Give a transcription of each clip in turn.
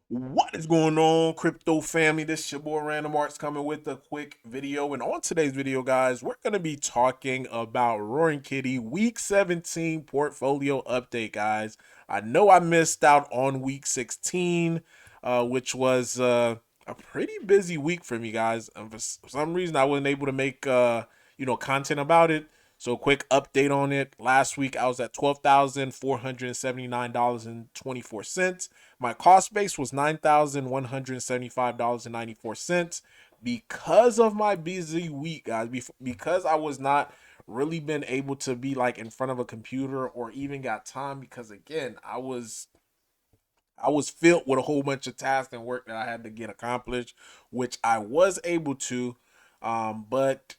What is going on, crypto family? This is your boy Random Arts coming with a quick video. And on today's video, guys, we're going to be talking about Roaring Kitty Week 17 portfolio update, guys. I know I missed out on Week 16, which was a pretty busy week for me, guys. And for some reason, I wasn't able to make content about it. So, quick update on it. Last week, I was at $12,479.24. My cost base was $9,175.94. Because of my busy week, guys, because I was not really been able to be like in front of a computer or even got time because again, I was filled with a whole bunch of tasks and work that I had to get accomplished, which I was able to, but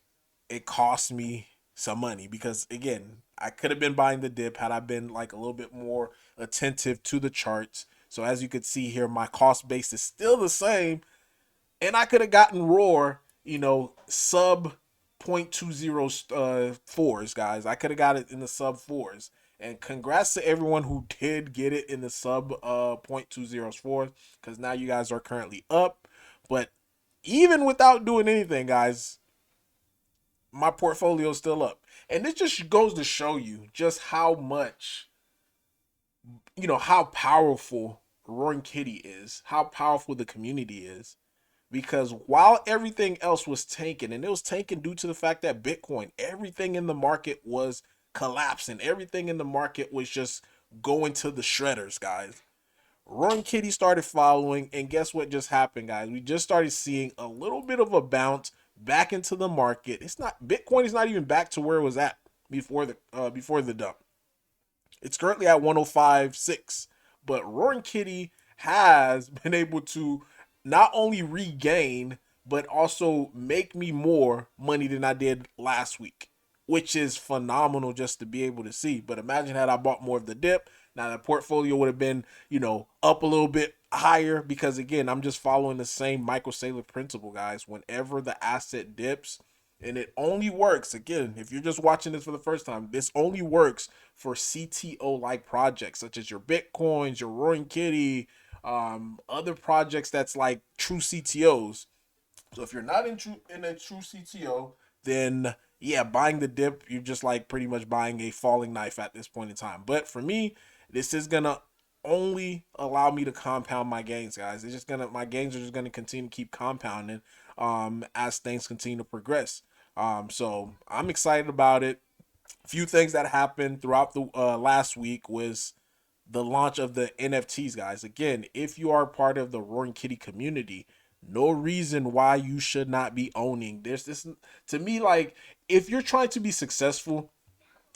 it cost me some money because again, I could have been buying the dip had I been like a little bit more attentive to the charts. So as you could see here, my cost base is still the same, and I could have gotten Roar, sub 0.20 fours, guys. I could have got it in the sub fours. And congrats to everyone who did get it in the sub 0.20 fours, because now you guys are currently up. But even without doing anything, guys, my portfolio is still up. And this just goes to show you just how much, how powerful Roaring Kitty is, how powerful the community is. Because while everything else was tanking, and it was tanking due to the fact that Bitcoin, everything in the market was collapsing, everything in the market was just going to the shredders, guys. Roaring Kitty started following, and guess what just happened, guys? We just started seeing a little bit of a bounce back into the market. It's not Bitcoin is not even back to where it was at before the dump. It's currently at 105.6, but Roaring Kitty has been able to not only regain but also make me more money than I did last week, which is phenomenal just to be able to see. But imagine had I bought more of the dip, now the portfolio would have been, up a little bit higher because again, I'm just following the same Michael Saylor principle, guys. Whenever the asset dips, and it only works, again, if you're just watching this for the first time, this only works for CTO like projects such as your Bitcoins, your Roaring Kitty, other projects that's like true CTOs. So if you're not in a true CTO, then yeah, buying the dip, you're just like pretty much buying a falling knife at this point in time. But for me, this is gonna only allow me to compound my gains, guys. It's just gonna my gains are just gonna continue to keep compounding as things continue to progress. So I'm excited about it. A few things that happened throughout the last week was the launch of the NFTs, guys. Again, if you are part of the Roaring Kitty community, no reason why you should not be owning this. To me, like, if you're trying to be successful,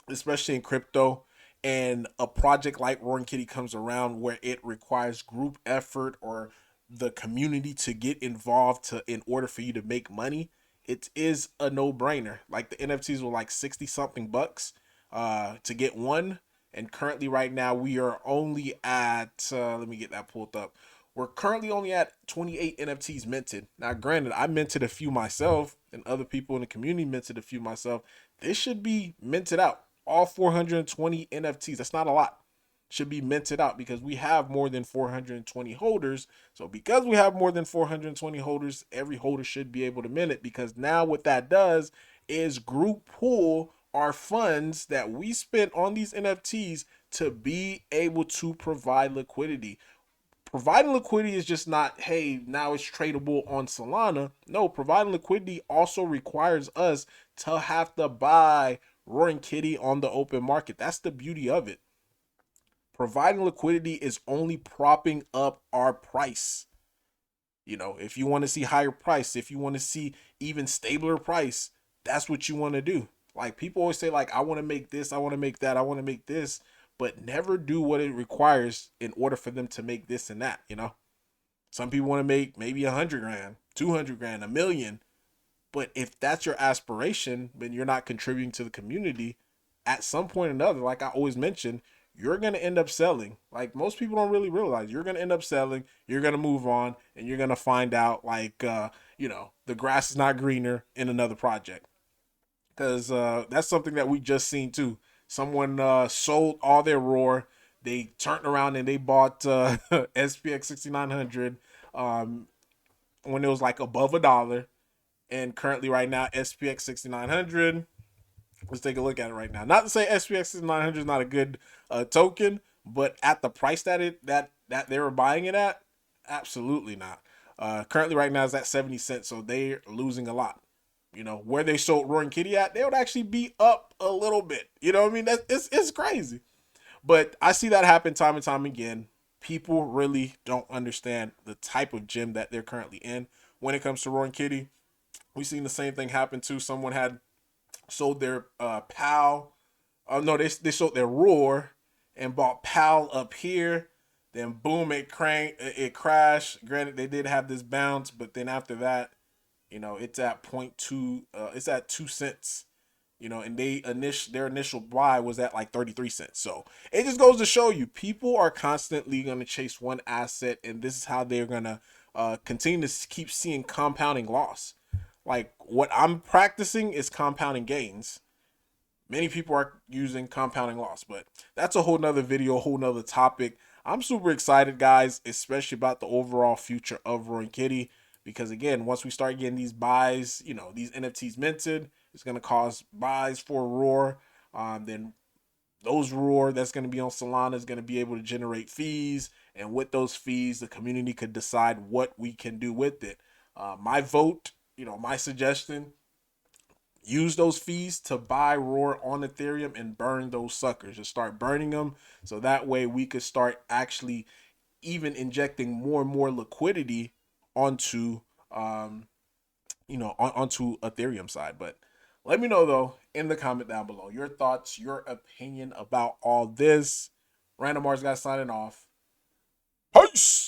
especially in crypto, and a project like Roaring Kitty comes around where it requires group effort or the community to get involved to in order for you to make money, it is a no-brainer. Like the NFTs were like 60 something bucks to get one, and currently right now we are only at let me get that pulled up. We're currently only at 28 NFTs minted. Now, granted, I minted a few myself, and other people in the community minted a few myself. This should be minted out. All 420 NFTs. That's not a lot. Should be minted out because we have more than 420 holders. So because we have more than 420 holders, every holder should be able to mint it, because now what that does is group pool our funds that we spent on these NFTs to be able to provide liquidity. Providing liquidity is just not, hey, now it's tradable on Solana. No, providing liquidity also requires us to have to buy Roaring Kitty on the open market. That's the beauty of it. Providing liquidity is only propping up our price. If you want to see higher price, if you want to see even stabler price, that's what you want to do. Like people always say, like, I want to make this, I want to make that, I want to make this, but never do what it requires in order for them to make this and that. Some people want to make maybe 100 grand, 200 grand, a million. But if that's your aspiration, then you're not contributing to the community. At some point or another, like I always mention, you're going to end up selling. Like most people don't really realize, you're going to end up selling, you're going to move on, and you're going to find out like, the grass is not greener in another project. Because that's something that we just seen too. Someone sold all their roar. They turned around and they bought SPX 6900 um, when it was like above $1. And currently, right now, SPX 6900. Let's take a look at it right now. Not to say SPX 6900 is not a good token, but at the price that they were buying it at, absolutely not. Currently, right now is at 70 cents, so they're losing a lot. You know where they sold Roaring Kitty at, they would actually be up a little bit. You know what I mean? It's crazy. But I see that happen time and time again. People really don't understand the type of gym that they're currently in when it comes to Roaring Kitty. We've seen the same thing happen too. Someone had sold their PAL. No, they sold their Roar and bought PAL up here. Then boom, it crashed. Granted, they did have this bounce, but then after that, it's at point two. It's at 2 cents. And their initial buy was at like 33 cents. So it just goes to show you, people are constantly going to chase one asset, and this is how they're going to continue to keep seeing compounding loss. Like what I'm practicing is compounding gains. Many people are using compounding loss, but that's a whole nother video, a whole nother topic. I'm super excited, guys, especially about the overall future of Roaring Kitty. Because again, once we start getting these buys, these NFTs minted, it's gonna cause buys for Roar. Then those Roar that's gonna be on Solana is gonna be able to generate fees, and with those fees, the community could decide what we can do with it. My vote, my suggestion, use those fees to buy Roar on Ethereum and burn those suckers. Just start burning them, so that way we could start actually even injecting more and more liquidity onto onto Ethereum side. But let me know though in the comment down below your thoughts, your opinion about all this. Random Mars guys signing off. Peace.